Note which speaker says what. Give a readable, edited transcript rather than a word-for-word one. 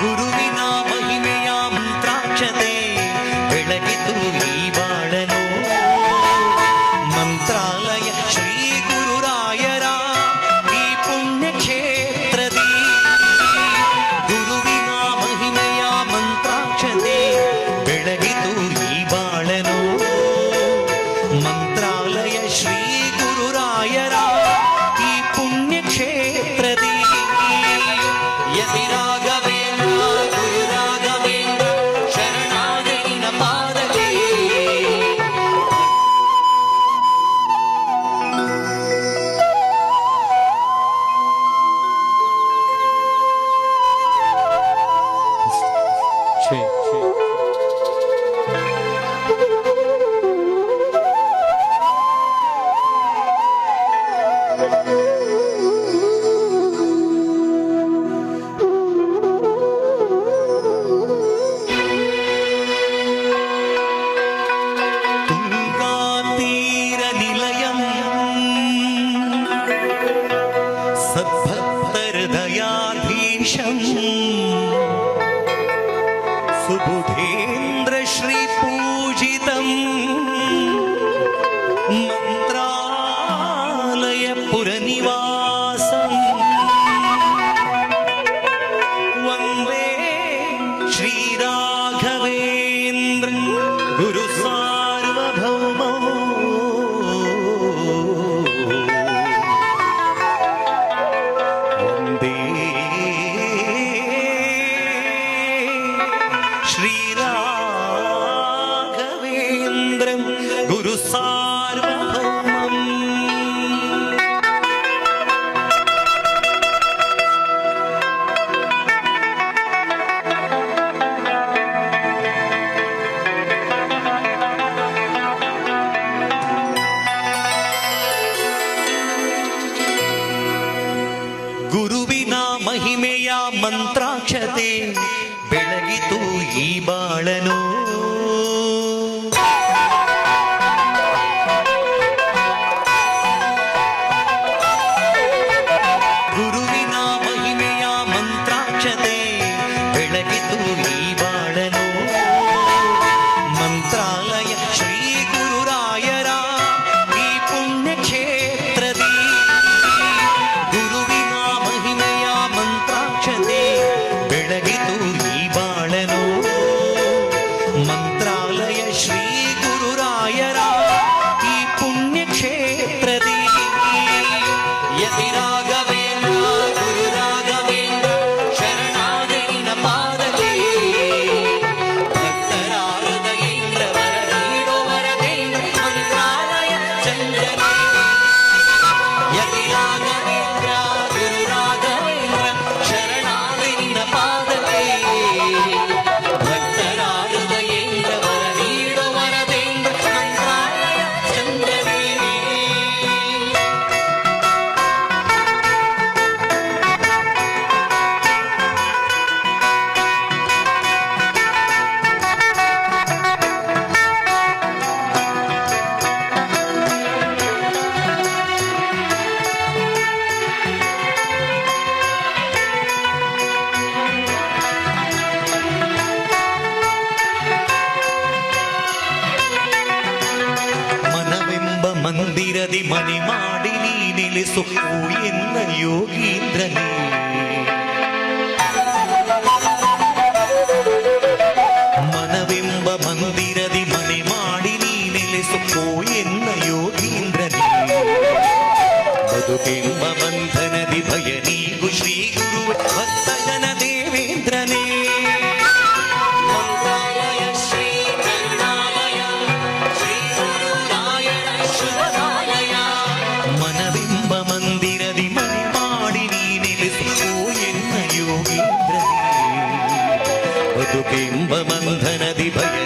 Speaker 1: ಗುರುವಿನ ಮಹಿಮೆಯ ಮಂತ್ರಾಕ್ಷತೆ ಬೆಳಗಿತು ಈ ಬಾಳನು. ಮಂತ್ರಾಲಯ ಶ್ರೀ ಗುರುರಾಯರ ಈ ಪುಣ್ಯ ಕ್ಷೇತ್ರದಿ ಗುರುವಿನ ಮಹಿಮೆಯ ಮಂತ್ರಾಕ್ಷತೆ ಬೆಳಗಿತು ಈ ಬಾಳನು. ಮಂತ್ರಾಲಯ ಶ್ರೀ ಗುರುರಾಯರ ಈ ಪುಣ್ಯ ಕ್ಷೇತ್ರದಿ ಯತಿ ರಾಘವೇಂದ್ರ ಗುರು ರಾಘವೇಂದ್ರ ಶರಣಾಗತಿ ನಿನ್ನ ಪಾದಕ್ಕೆ. ತುಂಗಾತೀರ ನಿಲಯಂ ಸದ್ಭಕ್ತರ ದಯಾಧೀಶಂ ಸುಬುಧೇಂದ್ರ ಶ್ರೀ ಪೂಜಿತಂ ಮಂತ್ರಾಲಯ ಪುರನಿವಾಸಂ ವಂದೇ ಶ್ರೀ ರಾಘವೇಂದ್ರ ಗುರು ಸಾರ್ವಭೌಮೋ. ವಂದೇ ಶ್ರೀ ರಾಘವೇಂದ್ರ ಗುರು ಸಾರ್ವಭೌಮಂ. ಗುರುವಿನ ಮಹಿಮೆಯ ಮಂತ್ರಾಕ್ಷತೆ ಬೆಳಗಿತು ಈ ಬಾಳನು. ಗುರುವಿನ ಮಹಿಮೆಯ ಮಂತ್ರಾಕ್ಷತೆ ಬೆಳಗಿತು ಈ ಬಾಳನು. ಮಂತ್ರಾಲಯ ಶ್ರೀ ಗುರುರಾಯರ ಈ ಪುಣ್ಯ ಕ್ಷೇತ್ರದಿ ಗುರುವಿನ ಮಹಿಮೆಯ ಮಂತ್ರಾಕ್ಷತೆ ಬೆಳಗಿತು ಈ ಬಾಳನು. ಮಂತ್ರಾಲಯ ಶ್ರೀ ಗುರುರಾಯರ ಈ ಪುಣ್ಯ ಕ್ಷೇತ್ರದಿ ಯತಿ ರಾಘವೇಂದ್ರ ಗುರು ರಾಘವೇಂದ್ರ ಶರಣಾಗತಿ ನಿನ್ನ ಪಾದಕ್ಕೆ. ಭಕ್ತರ ಹೃದಯೇಂದ್ರ ವರ ನೀಡೋ ವರದೇಂದ್ರ ಮಂತ್ರಾಲಯ ಚಂದ್ರನೇ. ಯತಿ ರಾಘವೇಂದ್ರ ಗುರು ರಾಘವೇಂದ್ರ ಶರಣಾಗತಿ ನಿನ್ನ ಪಾದಕ್ಕೆ. ಭಕ್ತರ ಹೃದಯೇಂದ್ರ ವರ ನೀಡೋ ವರದೇಂದ್ರ ಮಂತ್ರಾಲಯ ಚಂದ್ರನೇ. ಮನವೆಂಬ ಮಂದಿರದಿ ಮನೆ ಮಾಡಿ ನೀ ನೆಲೆಸು ಎನ್ನ ಯೋಗೀಂದ್ರನೇ. ಮನವೆಂಬ ಮಂದಿರದಿ ಮನೆ ಮಾಡಿ ನೀ ನೆಲೆಸು ಎನ್ನ ಯೋಗೀಂದ್ರನೇ. ಬದುಕೆಂಬ ಬಂಧನದಿ ಭಯ ನೀಗು ಶ್ರೀ ಗುರು ಭಕ್ತಜನ ದೇವೇಂದ್ರನೇ. ಮಂತ್ರಾಲಯ ಶ್ರೀ ಕರುಣಾಲಯ ಶ್ರೀ ಗುರುರಾಯರ ಶುಭಾಲಯ. ಮನವೆಂಬ ಮಂದಿರದಿ ಮನೆ ಮಾಡಿ ನೀ ನೆಲೆಸು ಎನ್ನ ಯೋಗೀಂದ್ರನೇ. ಬದುಕೆಂಬ ಬಂಧನದಿ ಭಯ